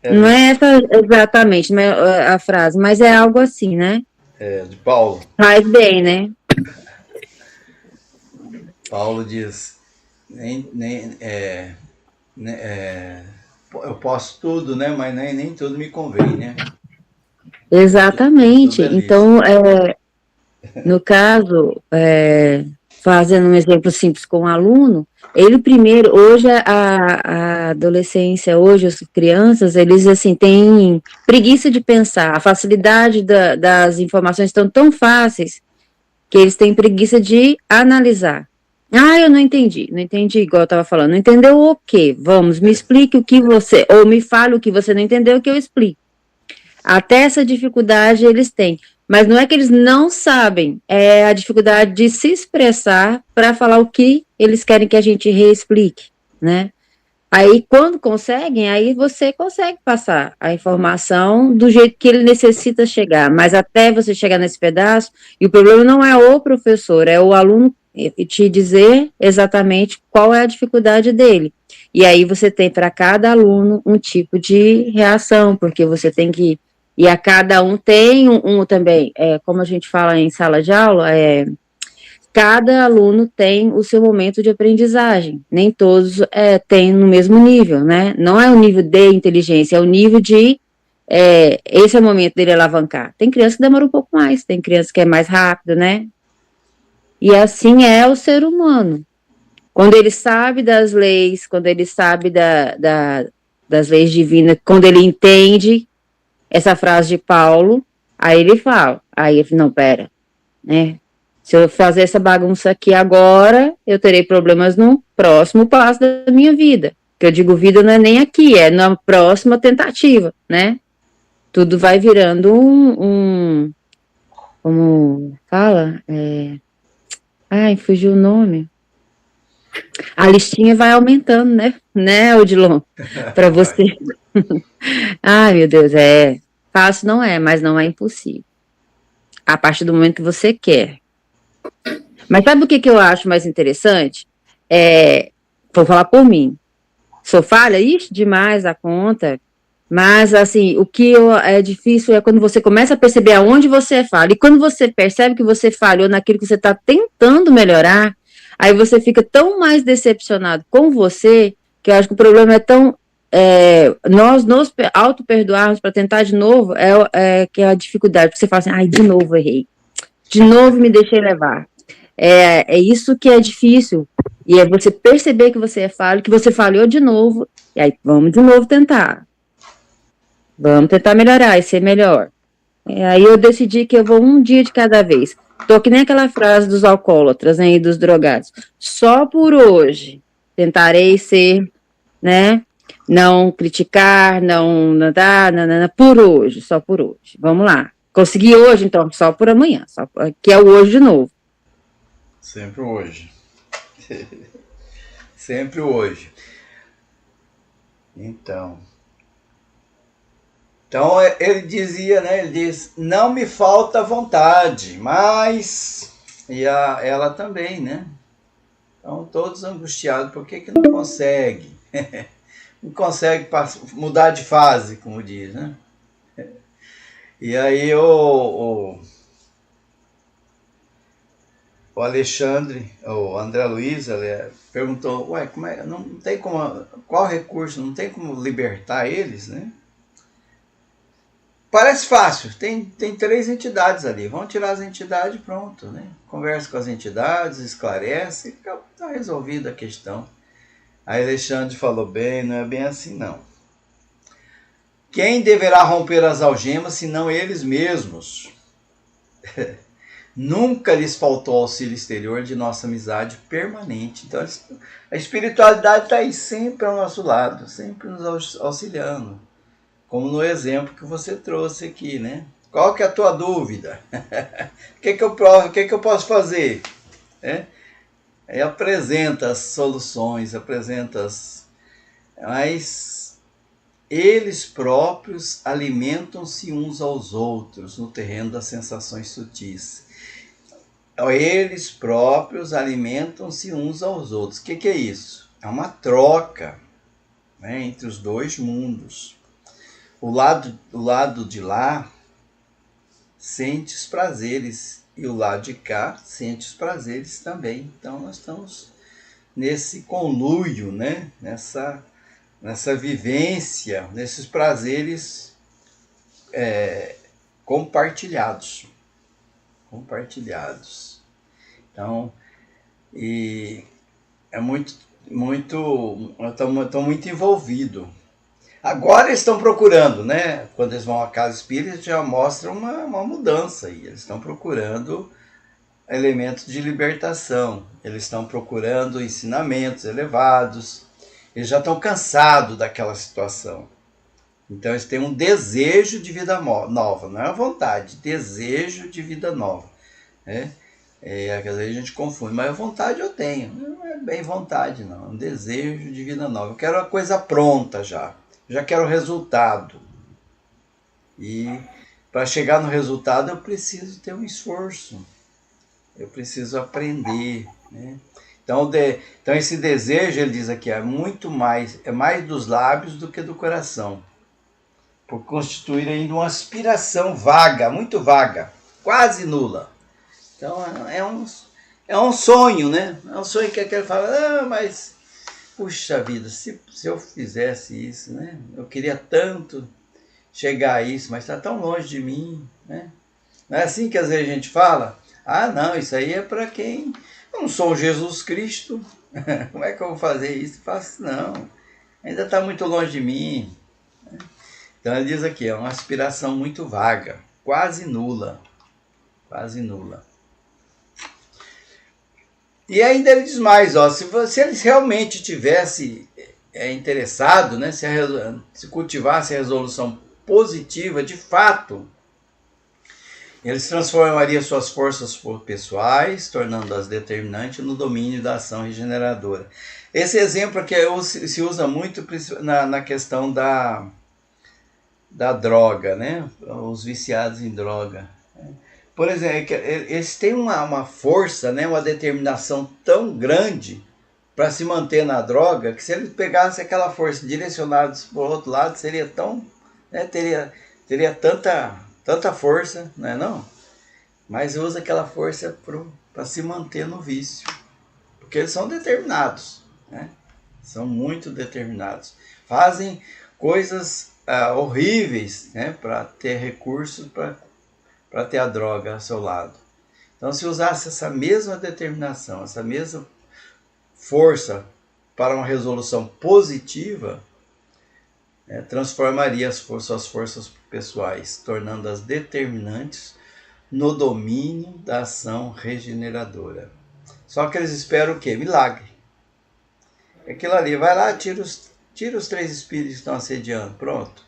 A: não é essa exatamente a frase, mas é algo assim, né?
B: De Paulo.
A: Faz bem, né?
B: Paulo diz, eu posso tudo, né? Mas nem tudo me convém, né?
A: Exatamente. Então, no caso, fazendo um exemplo simples com o aluno, ele primeiro, hoje a adolescência, hoje as crianças, eles assim, têm preguiça de pensar, a facilidade das informações estão tão fáceis, que eles têm preguiça de analisar. Eu não entendi igual eu estava falando, não entendeu o quê? Vamos, me explique o que você, ou me fale o que você não entendeu, que eu explico. Até essa dificuldade eles têm, mas não é que eles não sabem, é a dificuldade de se expressar para falar o que eles querem que a gente reexplique, né? Aí, quando conseguem, aí você consegue passar a informação do jeito que ele necessita chegar, mas até você chegar nesse pedaço, e o problema não é o professor, é o aluno te dizer exatamente qual é a dificuldade dele. E aí você tem para cada aluno um tipo de reação, porque você tem que... E a cada um tem um também, como a gente fala em sala de aula, cada aluno tem o seu momento de aprendizagem. Nem todos têm no mesmo nível, né? Não é o nível de inteligência, é o nível de esse é o momento dele alavancar. Tem criança que demora um pouco mais, tem criança que é mais rápido, né? E assim é o ser humano. Quando ele sabe das leis, quando ele sabe das leis divinas, quando ele entende essa frase de Paulo, aí ele fala, não, pera, né? Se eu fazer essa bagunça aqui agora, eu terei problemas no próximo passo da minha vida. Que eu digo vida não é nem aqui, é na próxima tentativa, né? Tudo vai virando como fala? Ai, fugiu o nome. A listinha vai aumentando, né, Odilon? Para você. Ai, meu Deus, fácil não é, mas não é impossível. A partir do momento que você quer. Mas sabe o que eu acho mais interessante? Vou falar por mim. Sou falha? Ixi, demais a conta. Mas, assim, o que é difícil é quando você começa a perceber aonde você falha. E quando você percebe que você falhou naquilo que você está tentando melhorar, aí você fica tão mais decepcionado com você, que eu acho que o problema é tão... nós nos auto-perdoarmos para tentar de novo, que é a dificuldade. Porque você fala assim, ai, de novo errei. De novo me deixei levar. É isso que é difícil. E é você perceber que você é falho, que você falhou de novo, e aí vamos de novo tentar. Vamos tentar melhorar e ser melhor. Aí eu decidi que eu vou um dia de cada vez. Tô que nem aquela frase dos alcoólatras, né, e dos drogados. Só por hoje tentarei ser, né, não criticar, não nadar, por hoje, só por hoje. Vamos lá. Consegui hoje, então, só por amanhã, que é o hoje de novo.
B: Sempre hoje. Sempre hoje. Então, ele dizia, né? Ele diz, não me falta vontade, mas... E ela também, né? Então, todos angustiados. Por que não consegue? Não consegue mudar de fase, como diz, né? E aí o Alexandre, o André Luiz, ele perguntou, ué, não tem como, qual recurso, não tem como libertar eles, né? Parece fácil, tem 3 entidades ali, vamos tirar as entidades e pronto, né? Conversa com as entidades, esclarece, está resolvida a questão. Aí Alexandre falou bem, não é bem assim não. Quem deverá romper as algemas, senão eles mesmos? Nunca lhes faltou auxílio exterior de nossa amizade permanente. Então a espiritualidade está aí sempre ao nosso lado, sempre nos auxiliando. Como no exemplo que você trouxe aqui, né? Qual que é a tua dúvida? O que eu posso fazer? Aí apresenta as soluções, mas eles próprios alimentam-se uns aos outros no terreno das sensações sutis. Eles próprios alimentam-se uns aos outros. O que é isso? É uma troca, né, entre os dois mundos. O lado de lá sente os prazeres e o lado de cá sente os prazeres também. Então nós estamos nesse conluio, né? nessa vivência, nesses prazeres compartilhados. Então, e é muito, estou muito envolvido. Agora eles estão procurando, né? Quando eles vão à casa espírita, já mostra uma mudança aí. Eles estão procurando elementos de libertação. Eles estão procurando ensinamentos elevados. Eles já estão cansados daquela situação. Então eles têm um desejo de vida nova. Não é vontade, desejo de vida nova. Né? Às vezes a gente confunde, mas a vontade eu tenho. Não é bem vontade, não. É um desejo de vida nova. Eu quero a coisa pronta já. Já quero o resultado. E para chegar no resultado eu preciso ter um esforço. Eu preciso aprender. Né? Então esse desejo, ele diz aqui, é mais dos lábios do que do coração. Por constituir ainda uma aspiração vaga, muito vaga, quase nula. Então é um sonho, né? É um sonho que ele fala, mas, puxa vida, se eu fizesse isso, né? Eu queria tanto chegar a isso, mas está tão longe de mim, né? Não é assim que às vezes a gente fala? Não, isso aí é para quem... Eu não sou Jesus Cristo, como é que eu vou fazer isso? Faço, não, ainda está muito longe de mim. Então ele diz aqui, é uma aspiração muito vaga, quase nula. Quase nula. E ainda ele diz mais, se eles realmente tivessem interessado, né, se cultivasse a resolução positiva, de fato, eles transformariam suas forças pessoais, tornando-as determinantes no domínio da ação regeneradora. Esse exemplo aqui se usa muito na questão da droga, né? Os viciados em droga. Por exemplo, eles têm uma força, né? Uma determinação tão grande para se manter na droga, que se eles pegassem aquela força direcionada para o outro lado, seria tão... Né? Teria tanta força, não é não? Mas usa aquela força para se manter no vício. Porque eles são determinados, né? São muito determinados. Fazem coisas horríveis, né? Para ter recursos para ter a droga ao seu lado. Então, se usasse essa mesma determinação, essa mesma força para uma resolução positiva, transformaria suas forças pessoais, tornando-as determinantes no domínio da ação regeneradora. Só que eles esperam o quê? Milagre. Aquilo ali, vai lá, tira os 3 espíritos que estão assediando. Pronto.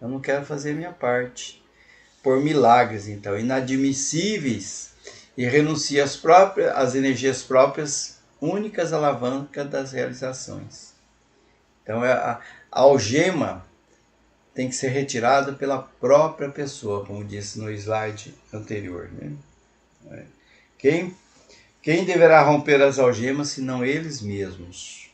B: Eu não quero fazer minha parte. Por milagres, então, inadmissíveis, e renuncia às energias próprias, únicas alavancas das realizações. Então, a algema tem que ser retirada pela própria pessoa, como disse no slide anterior, né? Quem deverá romper as algemas, senão eles mesmos?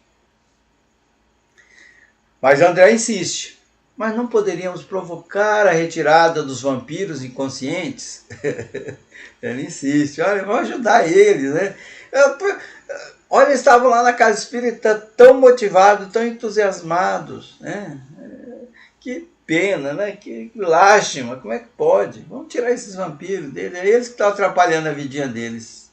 B: Mas André insiste. Mas não poderíamos provocar a retirada dos vampiros inconscientes? Ele insiste. Olha, vamos ajudar eles, né? Olha, eles estavam lá na casa espírita tão motivados, tão entusiasmados, né? Que pena, né? Que lástima, como é que pode? Vamos tirar esses vampiros deles, é eles que estão atrapalhando a vidinha deles.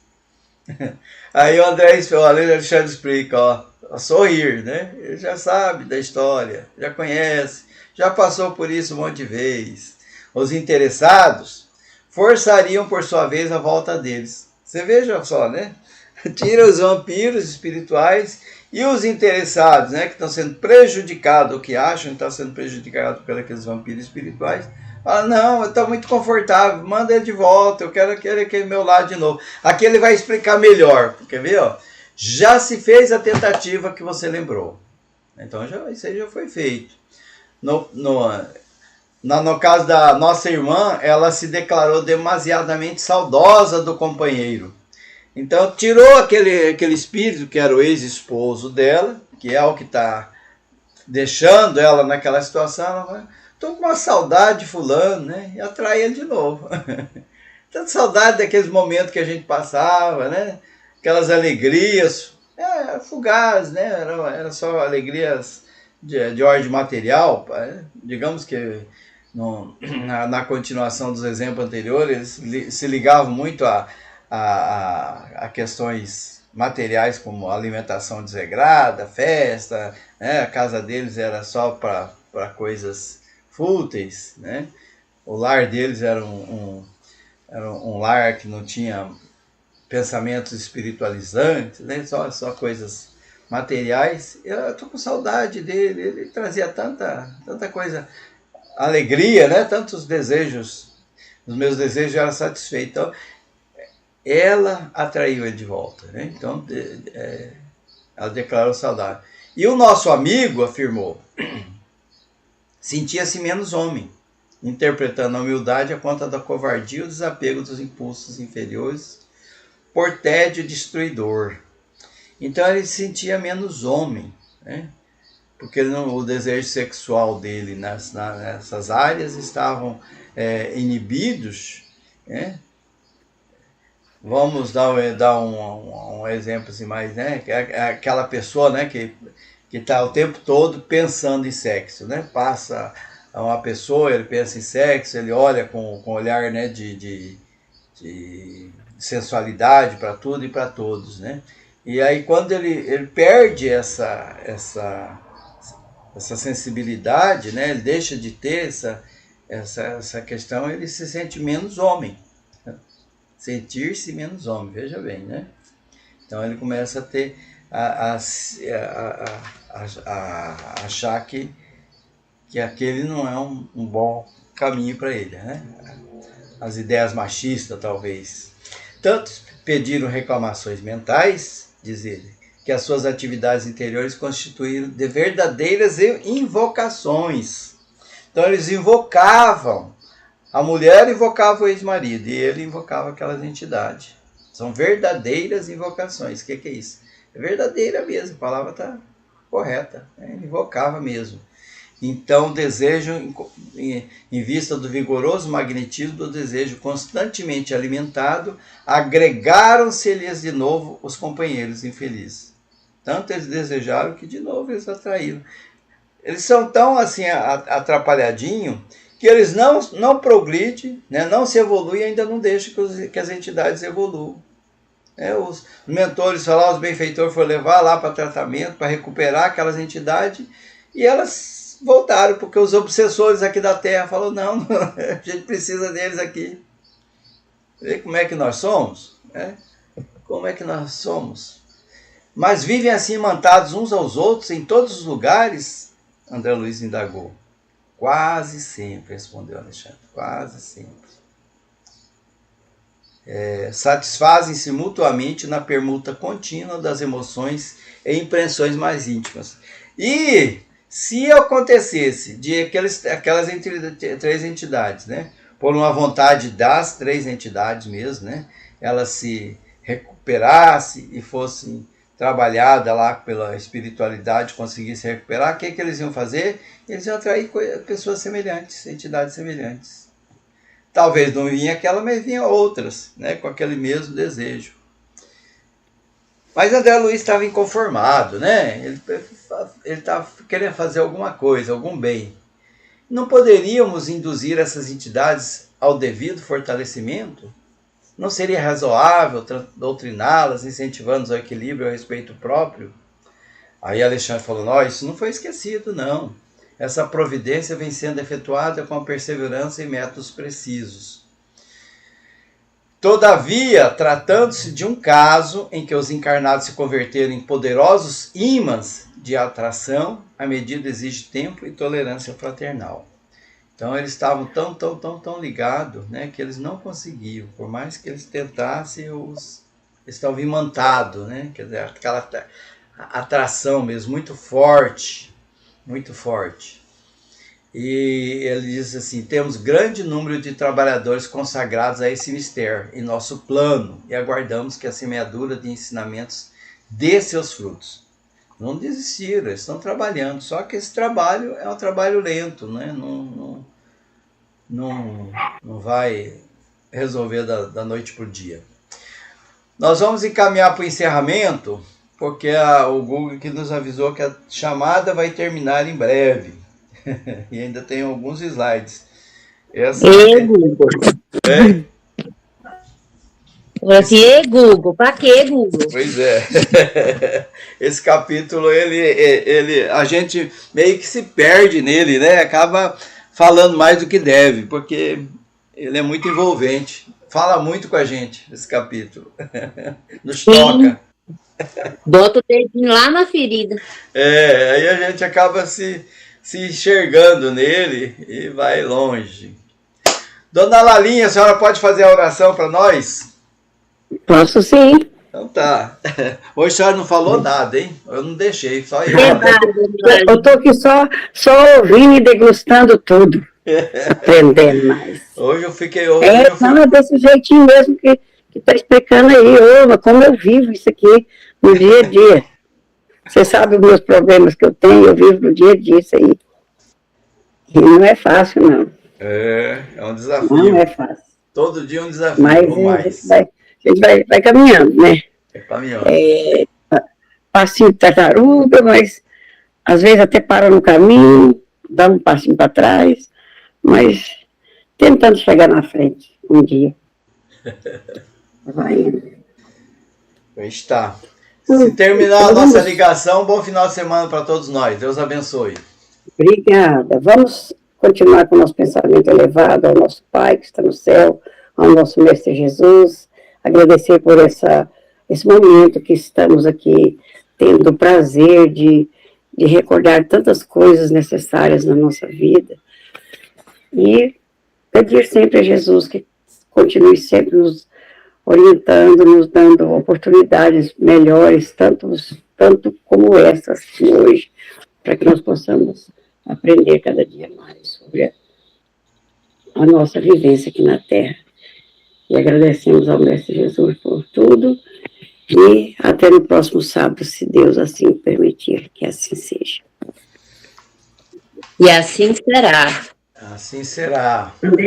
B: Aí o André, olha, o Alexandre explica, a sorrir, né? Ele já sabe da história, já conhece, já passou por isso um monte de vezes. Os interessados forçariam, por sua vez, a volta deles. Você veja só, né? Tira os vampiros espirituais e os interessados, né, que estão sendo prejudicados, ou que acham que estão sendo prejudicados pelos aqueles vampiros espirituais, fala, não, eu estou muito confortável, manda ele de volta, eu quero aquele meu lado de novo. Aqui ele vai explicar melhor, quer ver? Já se fez a tentativa que você lembrou. Então isso aí já foi feito. No caso da nossa irmã, ela se declarou demasiadamente saudosa do companheiro. Então tirou aquele espírito que era o ex-esposo dela, que é o que está deixando ela naquela situação. Ela vai, estou com uma saudade de fulano, né? E atrai ele de novo. Tanta saudade daqueles momentos que a gente passava, né? Aquelas alegrias fugazes, né? Era só alegrias de ordem material. Digamos que na continuação dos exemplos anteriores, eles se ligavam muito a questões materiais, como alimentação desregrada, festa, né? A casa deles era só para coisas fúteis, né? O lar deles era um lar que não tinha pensamentos espiritualizantes, né? Só coisas materiais. Eu estou com saudade dele, ele trazia tanta coisa, alegria, né? Tantos desejos, os meus desejos eram satisfeitos. Então, ela atraiu ele de volta, né? Então, ela declarou saudade. E o nosso amigo afirmou, sentia-se menos homem, interpretando a humildade a conta da covardia e o desapego dos impulsos inferiores por tédio destruidor. Então, ele se sentia menos homem, né? Porque o desejo sexual dele nessas áreas estavam inibidos, né? vamos dar um exemplo assim mais, né? Que é aquela pessoa, né, que está o tempo todo pensando em sexo, né? Passa uma pessoa, ele pensa em sexo, ele olha com olhar, né, de sensualidade para tudo e para todos, né? E aí quando ele perde essa sensibilidade, né? Ele deixa de ter essa questão, ele se sente menos homem. Sentir-se menos homem, veja bem, né? Então ele começa a ter a achar que aquele não é um bom caminho para ele, né? As ideias machistas, talvez. Tantos pediram reclamações mentais, diz ele, que as suas atividades interiores constituíram de verdadeiras invocações. Então eles invocavam, a mulher invocava o ex-marido e ele invocava aquelas entidades. São verdadeiras invocações. O que é isso? É verdadeira mesmo, a palavra está correta, né? Invocava mesmo. Então, o desejo, em vista do vigoroso magnetismo do desejo constantemente alimentado, agregaram-se-lhes de novo os companheiros infelizes. Tanto eles desejaram que de novo eles atraíram. Eles são tão assim atrapalhadinhos que eles não progridem, né, não se evoluem e ainda não deixam que as entidades evoluam. Os mentores falam, os benfeitores foram levar lá para tratamento, para recuperar aquelas entidades, e elas voltaram, porque os obsessores aqui da Terra falaram, não, a gente precisa deles aqui. Vê como é que nós somos? Como é que nós somos? Mas vivem assim imantados uns aos outros em todos os lugares? André Luiz indagou. Quase sempre, respondeu Alexandre, quase sempre. Satisfazem-se mutuamente na permuta contínua das emoções e impressões mais íntimas. E se acontecesse de aquelas três entidades, né, por uma vontade das três entidades mesmo, né, elas se recuperassem e fossem trabalhadas lá pela espiritualidade, conseguissem recuperar, o que eles iam fazer? Eles iam atrair pessoas semelhantes, entidades semelhantes. Talvez não vinha aquela, mas vinha outras, né, com aquele mesmo desejo. Mas André Luiz estava inconformado, né? Ele estava querendo fazer alguma coisa, algum bem. Não poderíamos induzir essas entidades ao devido fortalecimento? Não seria razoável doutriná-las, incentivando-os ao equilíbrio e ao respeito próprio? Aí Alexandre falou, não, isso não foi esquecido, não. Essa providência vem sendo efetuada com perseverança e métodos precisos. Todavia, tratando-se de um caso em que os encarnados se converteram em poderosos ímãs de atração, a medida exige tempo e tolerância fraternal. Então eles estavam tão ligados, né, que eles não conseguiam, por mais que eles tentassem, eles estavam imantados, né, quer dizer, aquela atração mesmo, muito forte, muito forte. E ele diz assim, temos grande número de trabalhadores consagrados a esse mistério em nosso plano e aguardamos que a semeadura de ensinamentos dê seus frutos. Não desistiram, eles estão trabalhando, só que esse trabalho é um trabalho lento, né? Não vai resolver da noite para o dia. Nós vamos encaminhar para o encerramento, porque o Google que nos avisou que a chamada vai terminar em breve. E ainda tem alguns slides.
A: Google. Google, para que Google?
B: Pois é. Esse capítulo, a gente meio que se perde nele, né? Acaba falando mais do que deve, porque ele é muito envolvente. Fala muito com a gente, esse capítulo. Nos toca.
A: Bota o dedinho lá na ferida.
B: Aí a gente acaba se enxergando nele e vai longe. Dona Lalinha, a senhora pode fazer a oração para nós?
C: Posso sim.
B: Então tá. Hoje a senhora não falou nada, hein? Eu não deixei, só eu.
C: Eu estou aqui só ouvindo e degustando tudo. Aprendendo mais.
B: Hoje eu fiquei...
C: Não, é desse jeitinho mesmo que está explicando aí, como eu vivo isso aqui no dia a dia. Você sabe os meus problemas que eu tenho, eu vivo no dia a dia isso aí. E não é fácil, não.
B: É um desafio.
C: Não é fácil.
B: Todo dia é um desafio.
C: Mas A gente vai caminhando, né?
B: É caminhão.
C: Passinho de tartaruga, mas às vezes até para no caminho, dá um passinho para trás, mas tentando chegar na frente um dia. Vai indo.
B: Está. Se terminar a nossa ligação, bom final de semana para todos nós. Deus abençoe.
C: Obrigada. Vamos continuar com o nosso pensamento elevado ao nosso Pai que está no céu, ao nosso Mestre Jesus. Agradecer por esse momento que estamos aqui tendo o prazer de recordar tantas coisas necessárias na nossa vida. E pedir sempre a Jesus que continue sempre nos orientando, nos dando oportunidades melhores, tanto como essas hoje, para que nós possamos aprender cada dia mais sobre a nossa vivência aqui na Terra. E agradecemos ao Mestre Jesus por tudo, e até no próximo sábado, se Deus assim permitir, que assim seja.
A: E assim será.
B: Assim será.